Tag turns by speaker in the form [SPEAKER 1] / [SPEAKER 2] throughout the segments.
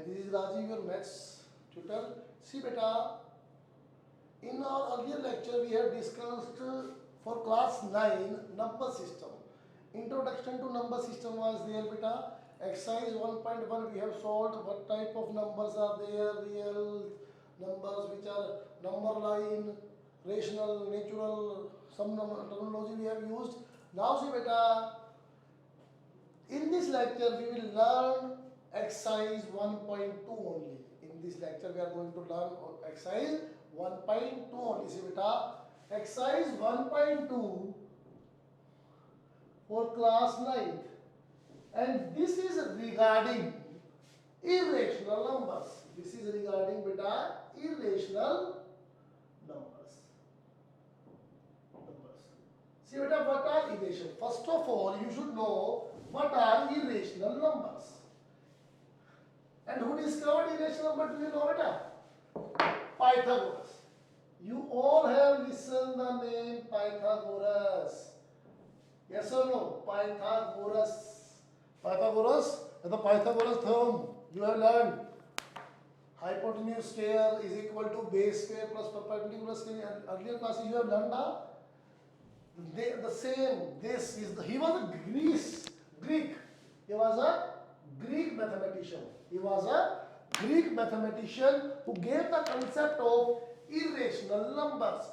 [SPEAKER 1] this is Rajiv, your maths tutor. See beta, in our earlier lecture we have discussed for class 9 number system. Introduction to number system was there beta. Exercise 1.1 we have solved what type of numbers are there, real numbers which are number line, rational, natural, some terminology we have used. Now see beta, in this lecture we will learn exercise 1.2 only. In this lecture we are going to learn exercise 1.2 only. See beta, exercise 1.2 for class 9, and this is regarding irrational numbers. This is regarding beta irrational numbers. See beta, what are irrational? First of all, you should know what are irrational numbers. And who discovered irrational number? Do you know beta? Pythagoras. You all have listened the name Pythagoras. Yes or no? Pythagoras. Pythagoras and the Pythagoras theorem you have learned. Hypotenuse square is equal to base square plus perpendicular square. Earlier classes you have learned now. The same. This is he was a Greek. He was a Greek mathematician. He was a Greek mathematician who gave the concept of irrational numbers.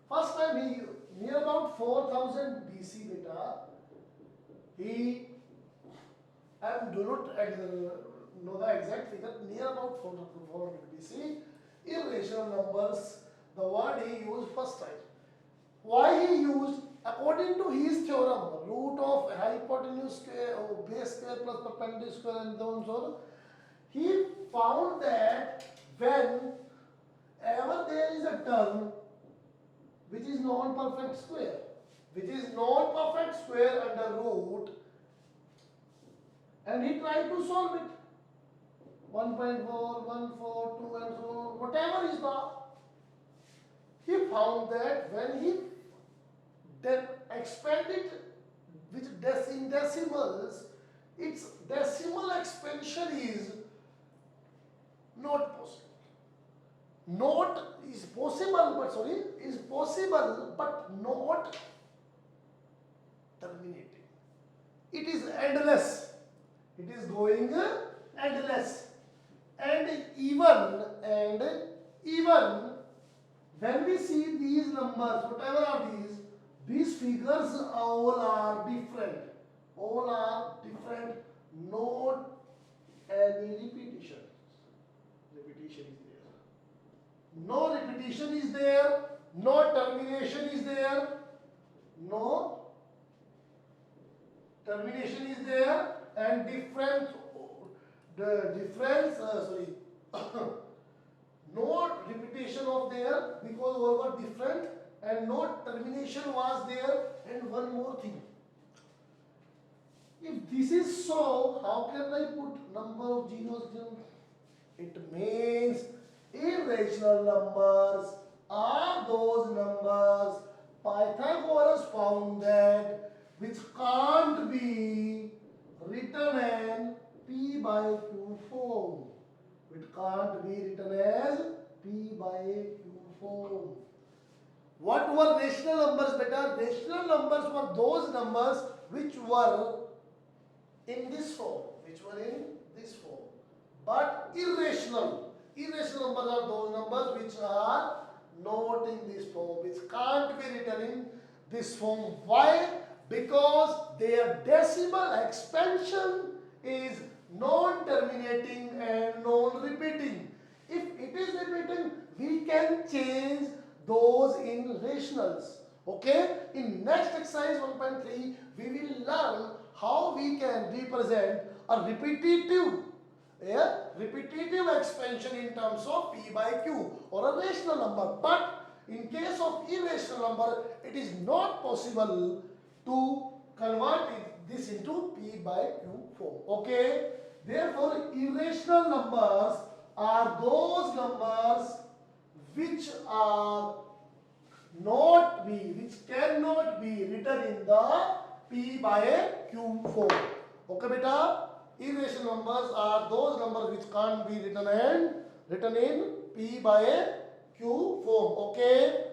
[SPEAKER 1] First time he, near about 4000 BC beta, he, I do not know the exact figure, near about 400 BC, irrational numbers, the word he used first time. Why he used? According to his theorem, root of hypotenuse square or base square plus perpendicular square and so on, so on, he found that whenever there is a term which is non-perfect square, under root, and he tried to solve it, 1.4, 1.4, 2 and so on, whatever is the, he found that when he then expand it in decimals, its decimal expansion is not possible. Is possible but not terminating. It is endless. It is going endless. And even when we see these numbers, whatever are these figures all are different. Not any repetition. No repetition is there. No termination is there. No termination is there. And no repetition of there because all were different, and no termination was there. And one more thing, if this is so, how can I put number of zeros? It means irrational numbers are those numbers Pythagoras found that which can't be written in P by Q form. It can't be written as P by Q form. What were rational numbers beta? Rational numbers were those numbers which were in this form. But irrational numbers are those numbers which are not in this form, which can't be written in this form. Why? Because their decimal expansion is non-terminating and non-repeating. If it is repeating, we can change those in rationals. Okay? In next exercise 1.3, we will learn how we can represent a repetitive expansion in terms of P by Q or a rational number. But in case of irrational number, it is not possible to convert this into P by Q form. Okay? Therefore, irrational numbers are those numbers which cannot be written in the P by Q form. Okay, beta? Irrational numbers are those numbers which can't be written in P by Q form. Okay.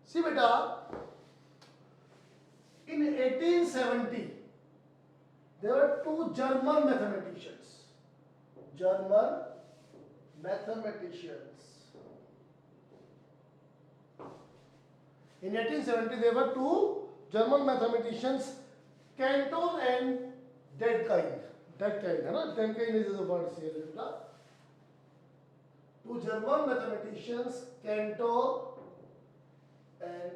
[SPEAKER 1] See beta, in 1870 there were two German mathematicians. German mathematicians. In 1870 there were two German mathematicians, Cantor and Dedekind. Dedekind, है ना? Dedekind is the word here. Two German mathematicians, Cantor and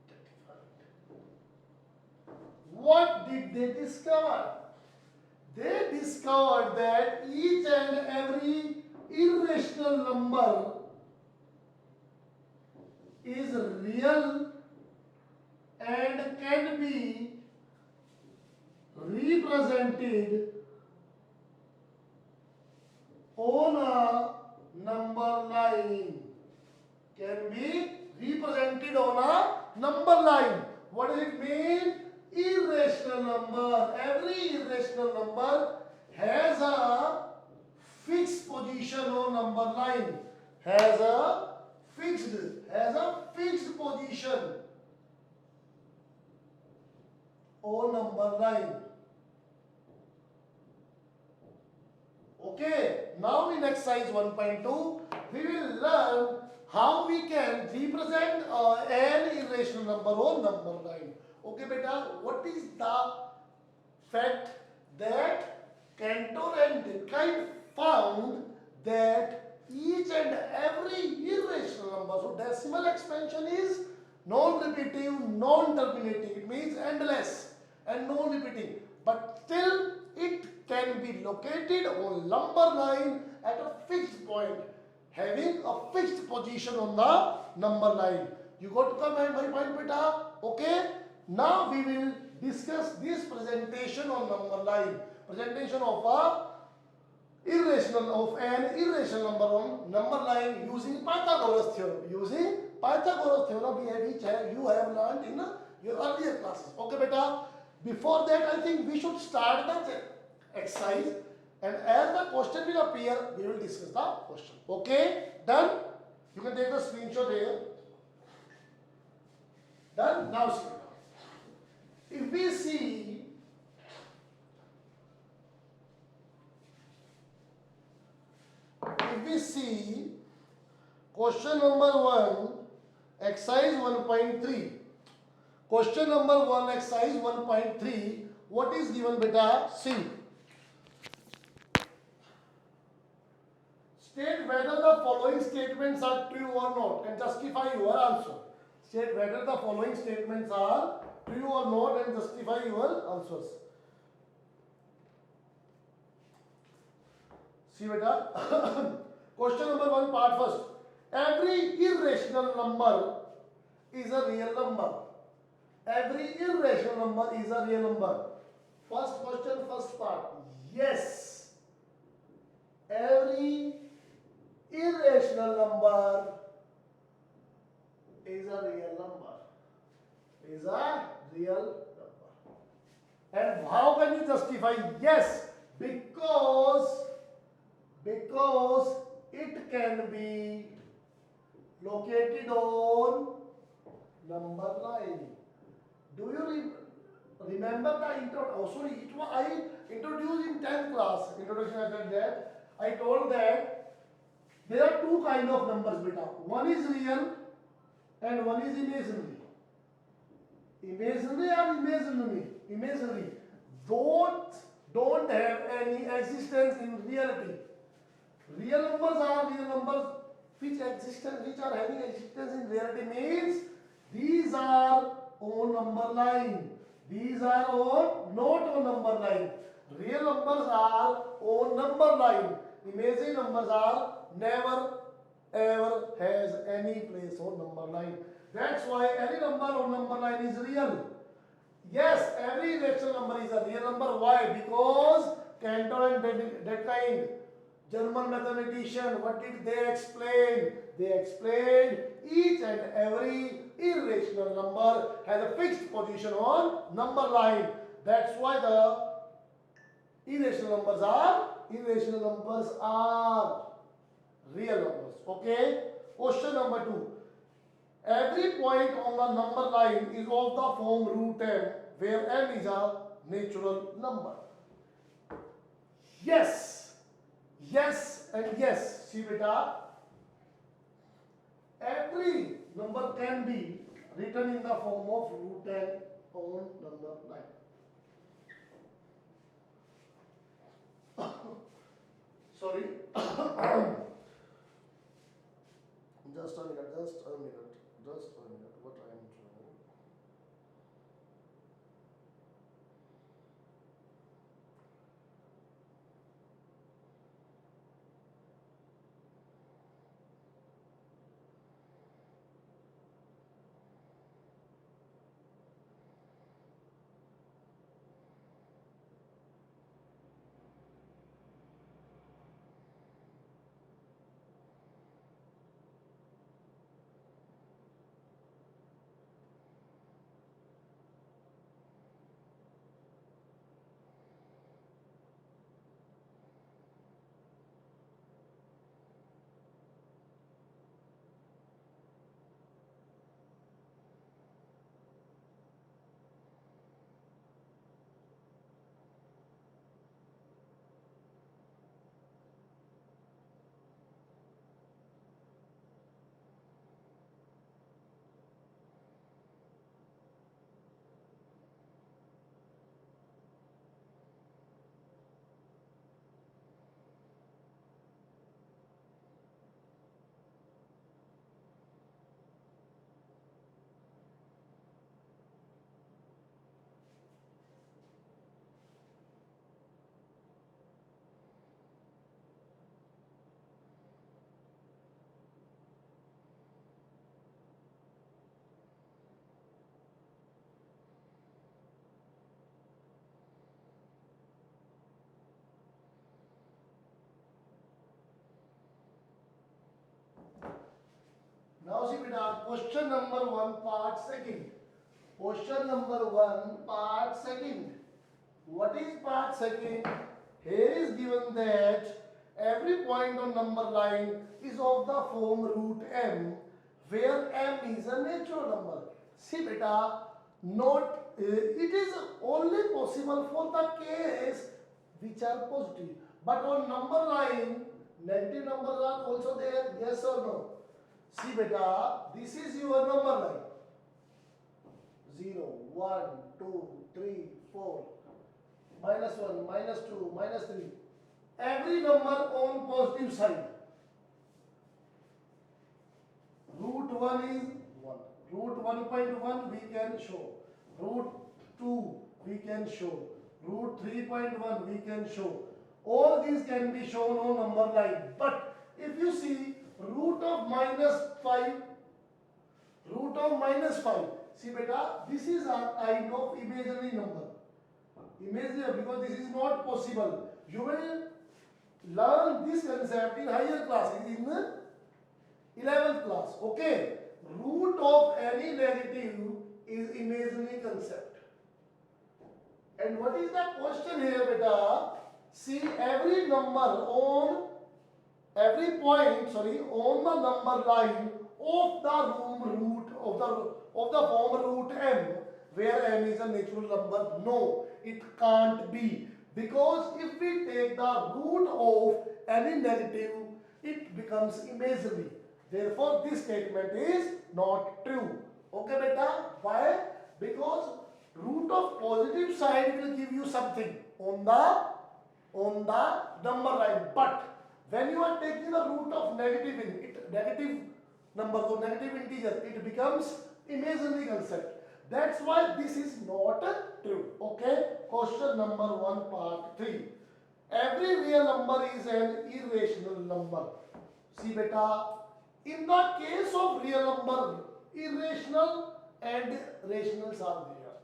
[SPEAKER 1] Dedekind. What did they discover? They discovered that each and every irrational number is real and can be represented on a number line. Can be represented on a number line. What does it mean? Irrational number. Every irrational number has a fixed position on number line. Has a fixed position on number line. Okay, now in exercise 1.2 we will learn how we can represent an irrational number on number line. Okay beta, what is the fact that Cantor and Dedekind found that each and every irrational number, so decimal expansion is non-repetitive, non-terminating, it means endless and non-repeating, but still it can be located on number line at a fixed point, having a fixed position on the number line. You got to come and my point beta. Okay, now we will discuss this presentation on number line, presentation of an irrational number on number line using Pythagoras theorem. Using Pythagoras theorem which you have learned in your earlier classes. Okay beta, before that I think we should start the exercise, and as the question will appear we will discuss the question. Okay, done? You can take the screenshot here. Done? Now see. If we see question number 1, exercise 1.3. Question number 1, exercise 1.3. What is given beta? See. State whether the following statements are true or not and justify your answer. State whether the following statements are true or not and justify your answers. See beta. Question number 1, part first. Every irrational number is a real number. Every irrational number is a real number. First question, first part. Yes. Every irrational number is a real number. Is a real number. And how can you justify? Yes, because it can be located on number line. Do you remember the intro? Oh, sorry, I introduced in 10th class. Introduction I said that. I told that there are two kind of numbers beta. One is real and one is imaginary. Imaginary or imaginary? Imaginary. Don't have any existence in reality. Real numbers are real numbers which are having existence in reality, means these are on number line. These are not on number line. Real numbers are on number line. Imaginary numbers are never ever has any place on number line. That's why any number on number line is real. Yes, every irrational number is a real number. Why? Because Cantor and Dedekind, German mathematician, what did they explain? They explained each and every irrational number has a fixed position on number line. That's why the irrational numbers are real numbers. Okay. Question number 2. Every point on the number line is of the form root m, where m is a natural number. Yes, yes and yes. See beta, every number can be written in the form of root n on number line. Sorry. Just a minute. What I am trying. Now see beta, question number 1 part second. Question number 1 part second. What is part second? Here is given that every point on number line is of the form root m, where m is a natural number. See beta, note it is only possible for the case which are positive, but on number line negative numbers are also there. Yes or no? See beta, this is your number line. 0, 1, 2, 3, 4, minus 1, minus 2, minus 3. Every number on positive side. Root 1 is 1. Root 1.1 we can show. Root 2 we can show. Root 3.1 we can show. All these can be shown on number line. But if you see root of -5, see beta, this is a kind of imaginary number. Imaginary, because this is not possible. You will learn this concept in higher classes, in 11th class. Okay, root of any negative is imaginary concept. And what is the question here beta? See, every number on every point, on the number line of the root of the form root m, where m is a natural number. No, it can't be, because if we take the root of any negative, it becomes imaginary. Therefore, this statement is not true. Okay, beta? Why? Because root of positive side will give you something on the number line, but when you are taking the root of negative number or negative integer, it becomes imaginary concept. That's why this is not true. Okay? Question number 1 part 3. Every real number is an irrational number. See beta, in the case of real number, irrational and rationals are there.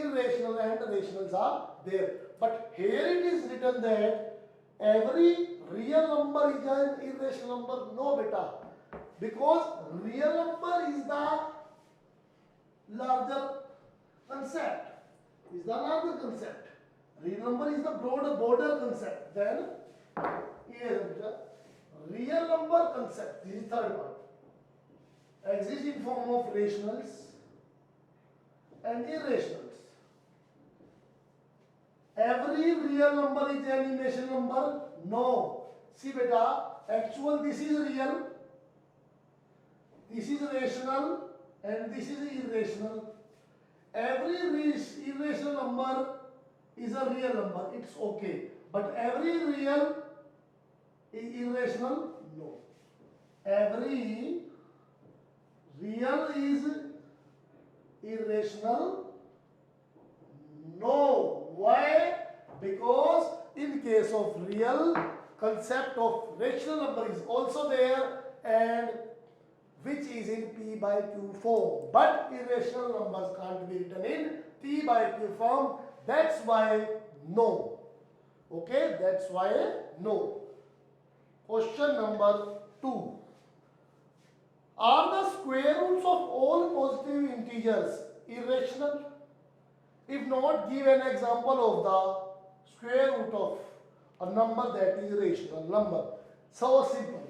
[SPEAKER 1] Irrational and rationals are there. But here it is written that every real number is an irrational number. No beta, because real number is the larger concept. is the another concept. Real number is the broader concept. Then here the real number concept. This is third one. Exists in form of rationals and irrationals. Every real number is an irrational number? No. See beta, actual this is real, this is rational and this is irrational. Every irrational number is a real number, it's okay. But every real is irrational? No. Every real is irrational? No. Why? Because in case of real, concept of rational number is also there, and which is in P by Q form. But irrational numbers can't be written in P by Q form. That's why no. Okay, that's why no. Question number 2. Are the square roots of all positive integers irrational? If not, give an example of the square root of a number that is rational number. So simple.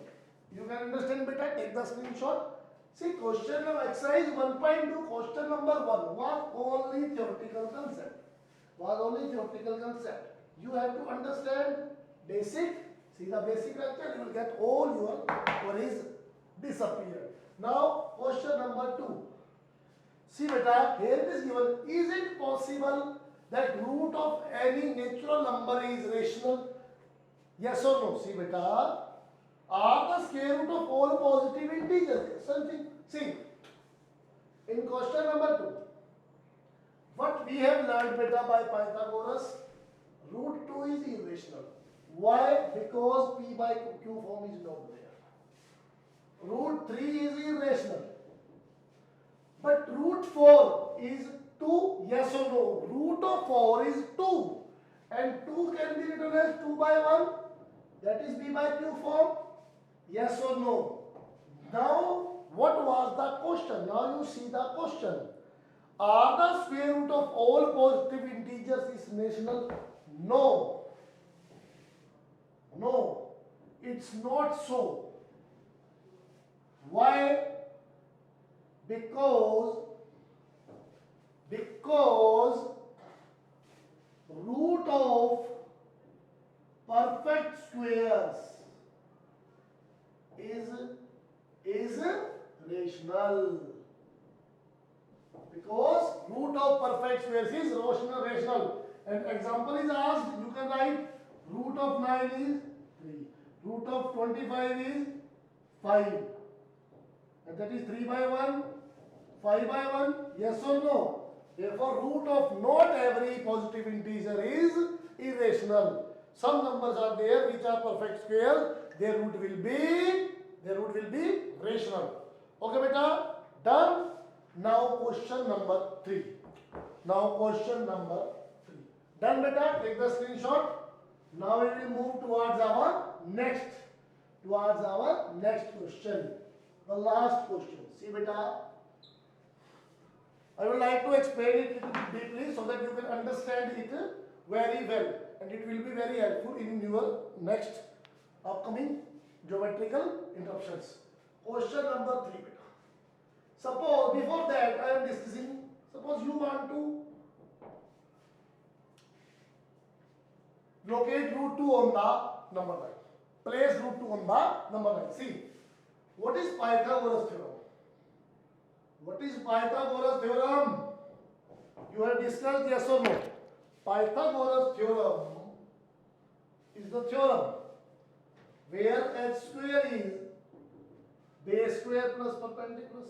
[SPEAKER 1] You can understand better. Take the screenshot. See, question of exercise 1.2, question number 1 was only theoretical concept. You have to understand basic. See the basic lecture, you will get all your queries disappear. Now, question number 2. See beta, here it is given. Is it possible that root of any natural number is rational? Yes or no? See beta, are the square root of all positive integers? Something. See, in question number 2, what we have learned beta by Pythagoras, root 2 is irrational. Why? Because P by Q form is not there. Root 3 is irrational. But root 4 is 2, yes or no? Root of 4 is 2. And 2 can be written as 2 by 1. That is P by Q form. Yes or no? Now, what was the question? Now you see the question. Are the square root of all positive integers is rational? No. No. It's not so. Why? Because root of perfect squares is rational. Because root of perfect squares is rational. And example is asked, you can write root of 9 is 3. Root of 25 is 5. And that is 3 by 1, 5 by 1, yes or no? Therefore, root of not every positive integer is irrational. Some numbers are there which are perfect squares, their root will be rational. Okay beta, done. Now question number 3. Done beta, take the screenshot. Now we will move towards our next question. The last question. See beta, I would like to explain it deeply so that you can understand it very well, and it will be very helpful in your next upcoming geometrical interruptions. Question number 3 beta. Suppose before that I am discussing, suppose you want to locate root 2 on the number line. Place root 2 on the number line. See, what is Pythagoras theorem? You have discussed, yes or no? Pythagoras theorem is the theorem where h square is base square plus perpendicular.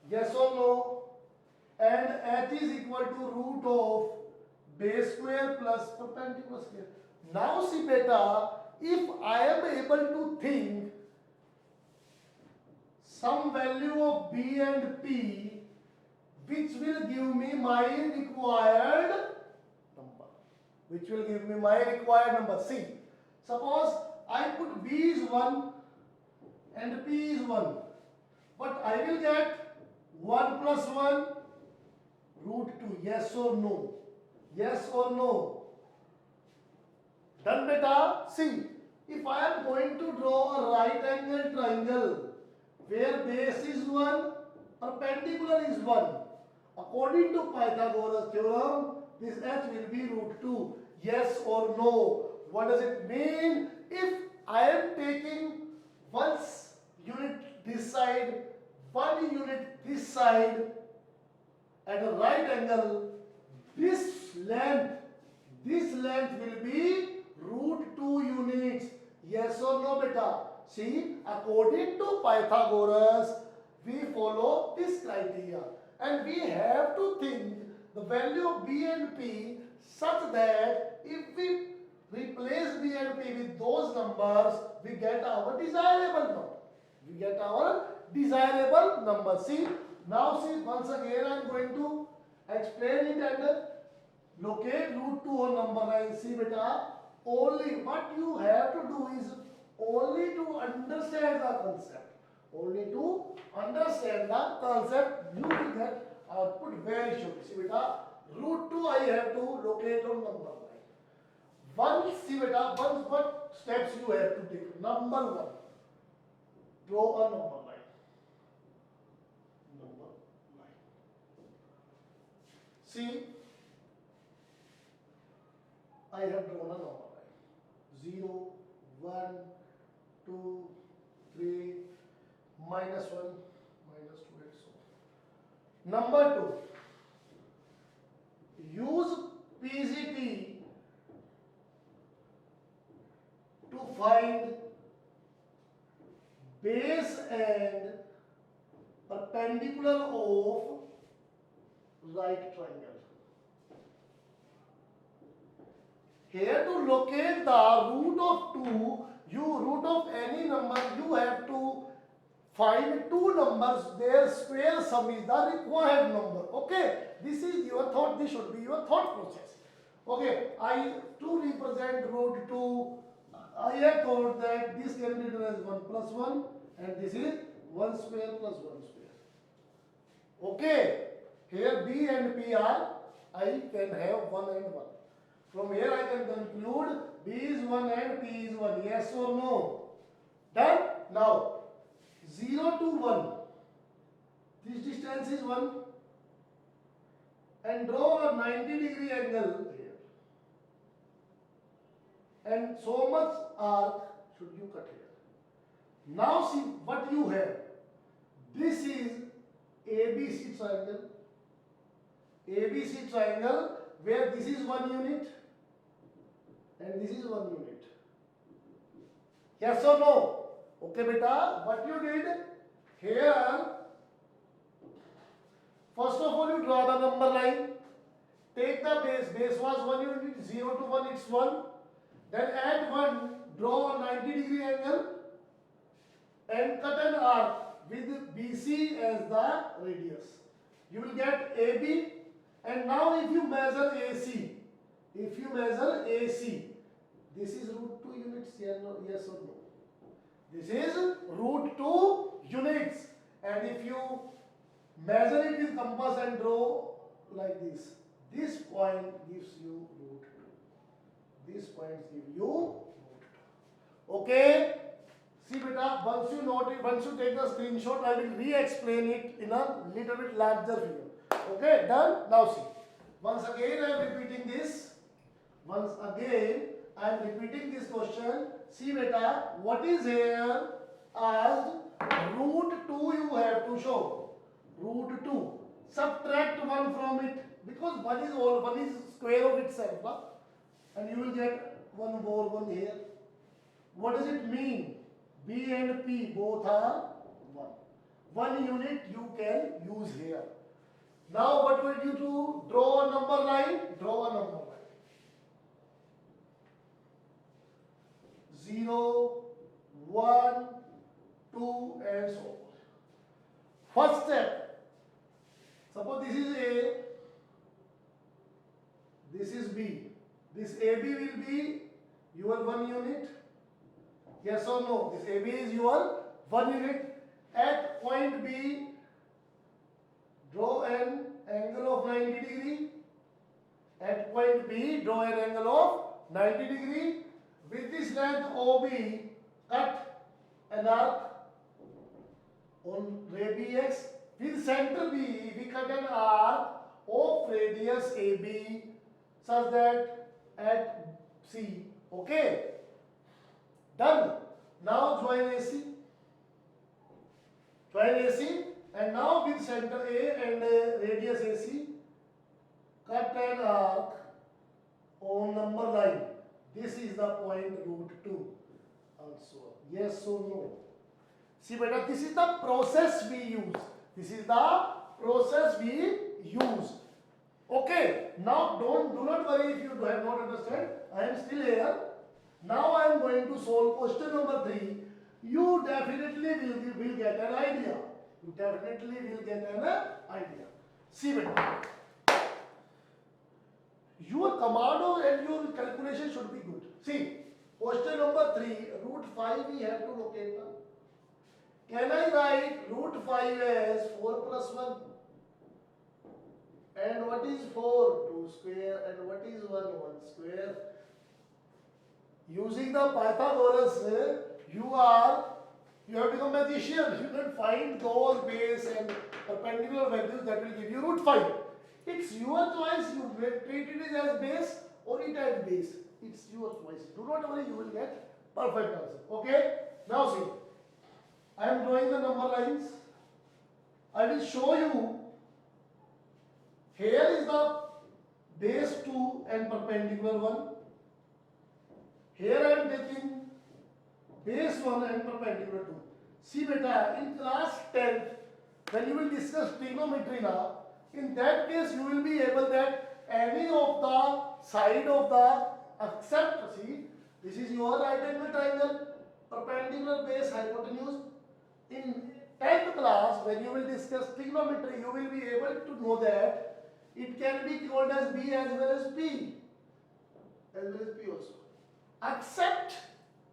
[SPEAKER 1] Yes or no? And h is equal to root of base square plus perpendicular square. Now see beta, if I am able to think some value of b and p which will give me my required number. See, suppose I put b is 1 and p is 1, but I will get 1 plus 1, root 2. Yes or no? Yes or no? Done beta? See, if I am going to draw a right angle triangle where base is 1, perpendicular is 1, according to Pythagoras theorem, this h will be root 2. Yes or no? What does it mean? If I am taking one unit this side, 1 unit this side at a right angle, this length will be root 2 units. Yes or no beta? See, according to Pythagoras, we follow this criteria and we have to think the value of B and P such that if we replace B and P with those numbers, we get our desirable number. We get our desirable number. See, now see, once again I am going to explain it and locate root 2 on number line. See beta, only what you have to do is only to understand the concept. Only to understand the concept, you will get output very shortly. See beta, root 2 I have to locate on number line. See beta, what steps you have to take? Number 1, draw a number line. Number line. See, I have drawn a number line. 0, 1, 2, 3, minus 1, minus 2 and so on. Number 2, use PGT to find base and perpendicular of right triangle. Here to locate the root of 2, root of any number, you have to find two numbers, their square sum is the required number. Okay, this is your thought, this should be your thought process. Okay, to represent root 2, I have thought that this can be written as 1 plus 1 and this is 1 square plus 1 square. Okay, here B and P are, I can have 1 and 1. From here I can conclude B is 1 and P is 1. Yes or no? Done? Now, 0 to 1. This distance is 1. And draw a 90-degree angle here. And so much arc should you cut here. Now see what you have. This is ABC triangle. ABC triangle where this is 1 unit and this is 1 unit. Yes or no? Okay beta, what you did here, first of all you draw the number line, take the base was 1 unit, 0 to 1 it's 1, then at 1 draw a 90-degree angle and cut an arc with BC as the radius. You will get AB. And now if you measure AC, this is root 2 units, yes or no? This is root 2 units. And if you measure it with compass and draw like this point gives you root 2. These points give you root 2. Okay? See beta, once you note it, once you take the screenshot, I will re-explain it in a little bit larger view. Okay, done? Now see. Once again I am repeating this. Once again I am repeating this question. See beta, what is here? Asked root 2 you have to show. Root 2. Subtract 1 from it because 1 is square of itself. Huh? And you will get one more one here. What does it mean? B and P both are 1. 1 unit you can use here. Now what will you do? Draw a number line. Draw a number line. 0, 1, 2 and so on. First step. Suppose this is A. This is B. This AB will be your 1 unit. Yes or no? This AB is your 1 unit. At point B, draw an angle of 90 degree. At point B, draw an angle of 90 degree. With this length OB, cut an arc on ray BX. With center B, we cut an arc of radius AB such that at C. Okay? Done. Now join AC. Join AC, and now with center A and radius AC, cut an arc on number line. This is the point root 2 also. Yes or no? See beta, this is the process we use. This is the process we use. Okay, now do not worry if you have not understand. I am still here. Now I am going to solve question number 3. You definitely will get an idea. You definitely will get an idea. See beta. Your command and your calculation should be good. See, question number 3, root 5 we have to locate now. Can I write root 5 as 4 plus 1? And what is 4? 2 square. And what is 1? 1 square. Using the Pythagoras, you have become magician. You can find those base and perpendicular values that will give you root 5. It's your choice. You treat it as base or it as base. It's your choice. Do not worry, you will get perfect answer. Okay? Now see. I am drawing the number lines. I will show you. Here is the base 2 and perpendicular 1. Here I am taking base 1 and perpendicular 2. See beta, in class 10th, when you will discuss trigonometry now, in that case you will be able that any of the side of the except, see, this is your right angle triangle, perpendicular base hypotenuse. In 10th class, when you will discuss trigonometry, you will be able to know that it can be called as B as well as P. As well as P also. Except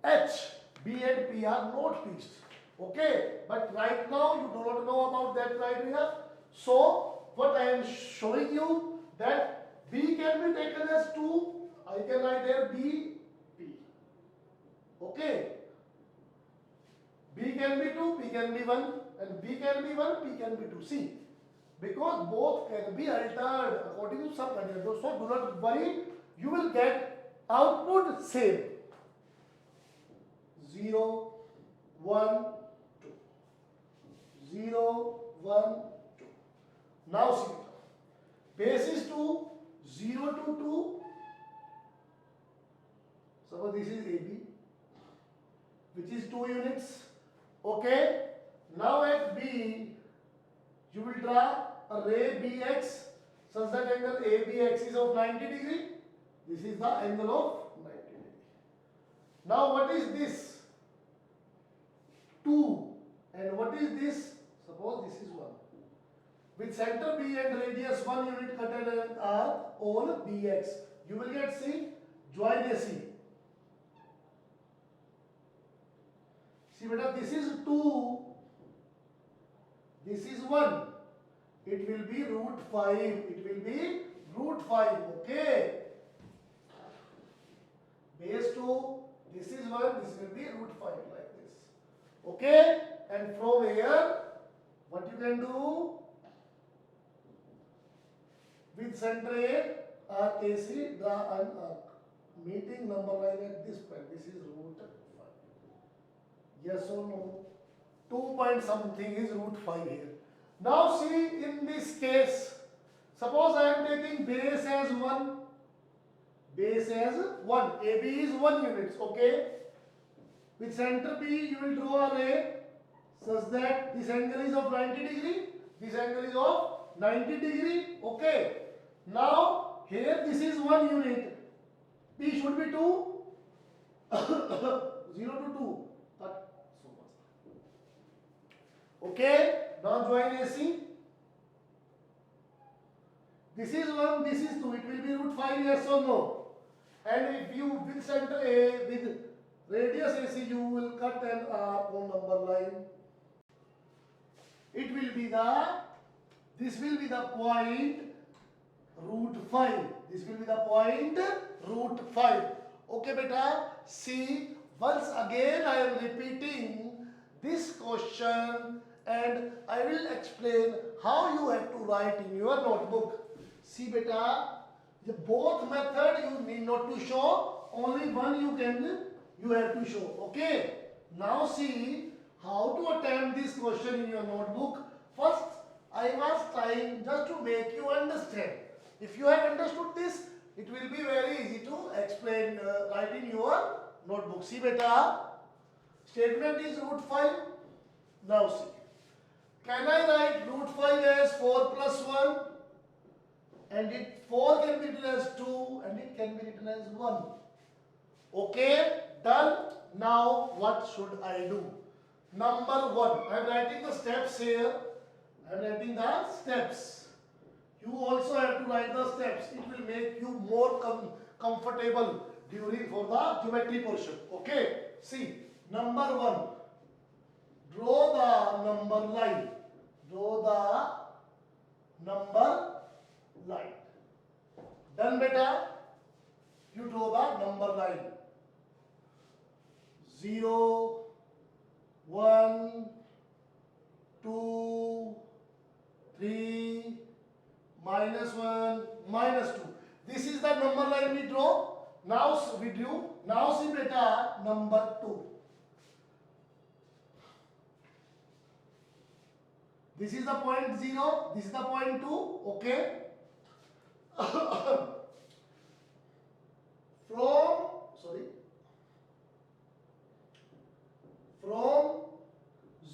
[SPEAKER 1] H, B and P are not fixed. Okay, but right now you do not know about that criteria. So, what I am showing you that B can be taken as 2. I can write there B, P. Okay. B can be 2, P can be 1, and B can be 1, P can be 2. See, because both can be altered according to some conditions. So do not worry, you will get output same. 0, 1, 2. 0, 1, 2. Now see, base is 2, 0 to 2. Suppose this is AB, which is 2 units. Okay. Now at B, you will draw a ray BX such that angle ABX is of 90 degree. This is the angle of 90 degree. Now what is this? 2. And what is this? Suppose this is 1. With center B and radius 1 unit cut an arc on BX. You will get C. Join AC. See beta, this is 2. This is 1. It will be root 5. It will be root 5. Okay. Base 2. This is 1. This will be root 5 like this. Okay. And from here, what you can do? With center A, arc AC, draw an arc. Meeting number line at this point. This is root 5. Yes or no? 2 point something is root 5 here. Now see, in this case, suppose I am taking base as 1. Base as 1. AB is 1 units. Okay. With center B, you will draw a ray such that this angle is of 90 degree. This angle is of 90 degree. Okay. Now, here this is 1 unit. P should be 2. 0 to 2. Cut. So much. Okay. Now join AC. This is 1, this is 2. It will be root 5, yes or no? And if you with center A, with radius AC, you will cut an arc on number line. It will be This will be the point root 5. This will be the point root 5. Okay, beta. See, once again I am repeating this question and I will explain how you have to write in your notebook. See, beta, the both method you need not to show. Only one you have to show. Okay. Now see how to attempt this question in your notebook. First, I was trying just to make you understand. If you have understood this, it will be very easy to explain, write in your notebook. See beta, statement is root 5. Now see, can I write root 5 as 4 plus 1? And 4 can be written as 2 and it can be written as 1. Okay, done. Now what should I do? Number 1, I am writing the steps here. I am writing the steps. You also have to write the steps. It will make you more comfortable during for the geometry portion. Okay. See, number 1. Draw the number line. Draw the number line. Done, beta. You draw the number line. 0, 1, 2, 3, minus 1, minus 2. This is the number line we draw. Now we drew. Now see beta, number 2. This is the point 0. This is the point 2. Okay. From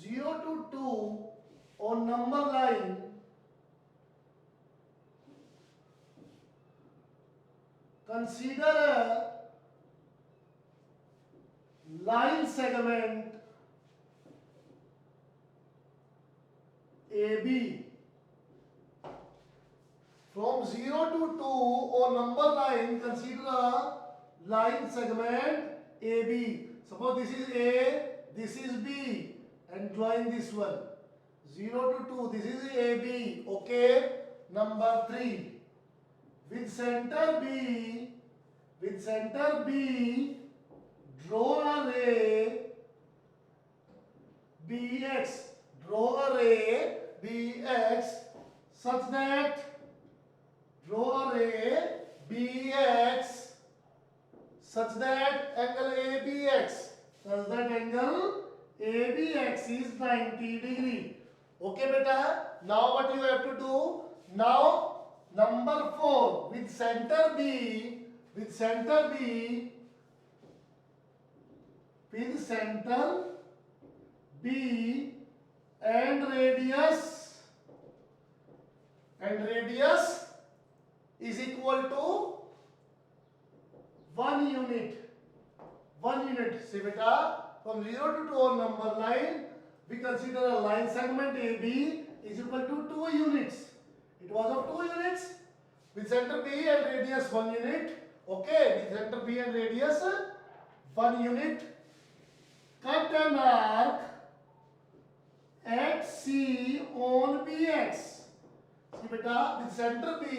[SPEAKER 1] 0 to 2 on number line, consider a line segment AB. From 0 to 2 on number line, consider a line segment AB. Suppose this is A, this is B, and join this one. 0 to 2, this is AB. Okay. Number 3. With center B, draw a ray BX. Draw a ray BX such that angle ABX is 90 degree. Okay, beta. Now what you have to do? Now number 4, with center B and radius is equal to 1 unit. 1 unit. See beta, from 0 to 2 on number line, we consider a line segment AB is equal to 2 units. It was of 2 units. With center B and radius 1 unit. Okay, with center B and radius 1 unit. Cut an arc at C on BX. See beta, with center B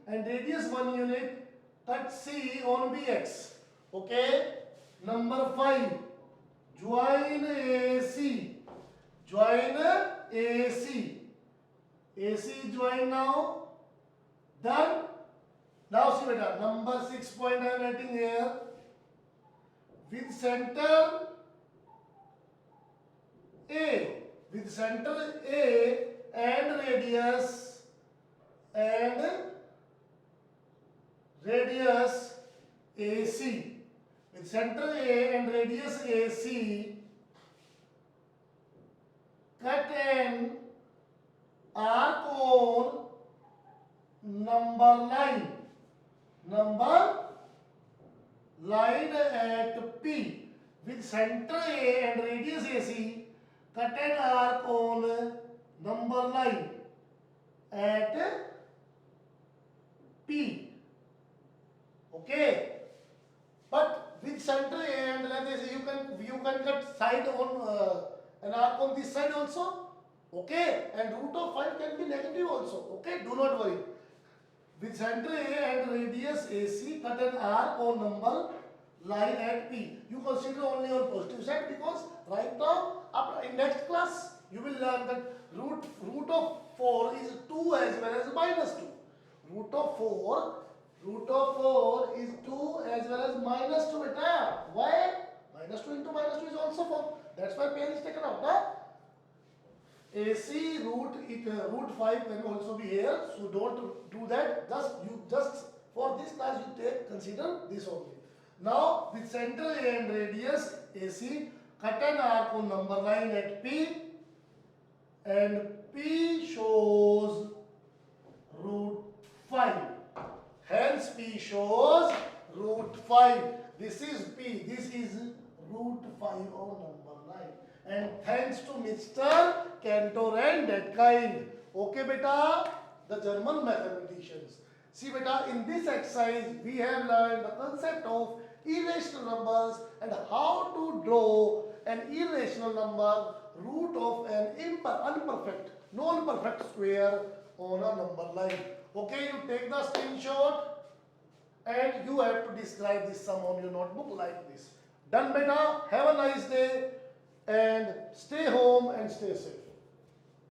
[SPEAKER 1] and radius 1 unit, cut C on BX. Okay. Number 5. Join AC. AC join now. Done. Now see beta, number 6 point I am writing here. With center A and radius AC. With center A and radius AC, cut an arc on number line at P. With center A and radius AC, cut an arc on number line at P. Okay. But with center A and length AC, you can cut side on an arc on this side also. Okay, and root of 5 can be negative also. Okay, do not worry. With center A and radius AC, cut an arc or number line at P. You consider only on positive side because right now, in next class, you will learn that root of 4 is 2 as well as minus 2. Root of 4 is 2 as well as minus 2. Beta. Why? Minus 2 into minus 2 is also 4. That's why pair is taken out. Huh? AC root 5 can also be here, so don't do that. Just for this class you consider this only. Now with center A and radius AC, cut an arc on number line at P, and P shows root 5. Hence P shows root 5. This is P. This is root 5 on number line. And thanks to Mr. Cantor and that kind. Okay, beta, the German mathematicians. See, beta, in this exercise, we have learned the concept of irrational numbers and how to draw an irrational number root of an unperfect, non-perfect square on a number line. Okay, you take the screenshot and you have to describe this sum on your notebook like this. Done, beta. Have a nice day and stay home and stay safe.